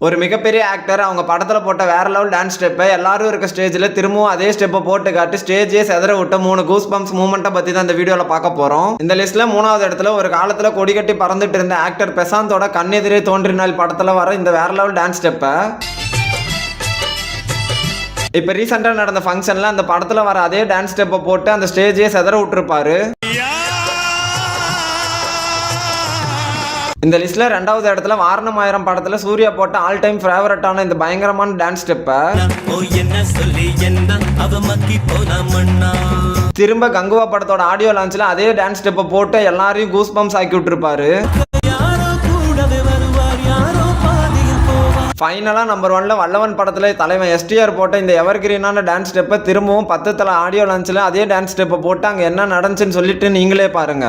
ஒரு மிகப்பெரிய ஆக்டர் அவங்க படத்தில் போட்ட வேற லெவல் டான்ஸ் ஸ்டெப்பை எல்லாரும் இருக்க ஸ்டேஜில் திரும்பவும் அதே ஸ்டெப்பை போட்டு காட்டி ஸ்டேஜே செதற விட்ட 3 கூஸ் பம்ப்ஸ் மூமெண்ட்டை பற்றி தான் இந்த வீடியோவில் பார்க்க போகிறோம். இந்த லிஸ்ட்டில் 3வது இடத்துல ஒரு காலத்தில் கொடி கட்டி பறந்துட்டு இருந்த ஆக்டர் பிரசாந்தோட கண்ணெதிரே தோன்றினால் படத்தில் வர இந்த வேற லெவல் டான்ஸ் ஸ்டெப்பை இப்போ ரீசெண்டாக நடந்த ஃபங்க்ஷனில் அந்த படத்தில் வர அதே டான்ஸ் ஸ்டெப்பை போட்டு அந்த ஸ்டேஜே செதற விட்டுருப்பாரு. இந்த லிஸ்ட்ல 2வது இடத்துல வாரணம் ஆயிரம் படத்துல சூர்யா போட்ட ஆல் டைம் ஃபேவரட்டான இந்த பயங்கரமான டான்ஸ் ஸ்டெப்பை திரும்ப கங்குவா படத்தோட ஆடியோ லான்ச்ல அதே டான்ஸ் ஸ்டெப்பை போட்டு எல்லாரையும் கூஸ் பம்ப்ஸ் ஆக்கி விட்டுருப்பாரு. ஃபைனலா நம்பர் 1ல வல்லவன் படத்துல தலைவன் எஸ்டிஆர் போட்ட இந்த எவர் கிரீனான டான்ஸ் ஸ்டெப்பை திரும்பவும் 10 தல ஆடியோ லான்ச்ல அதே டான்ஸ் ஸ்டெப்பை போட்டு அங்க என்ன நடந்துச்சுன்னு சொல்லிட்டு நீங்களே பாருங்க.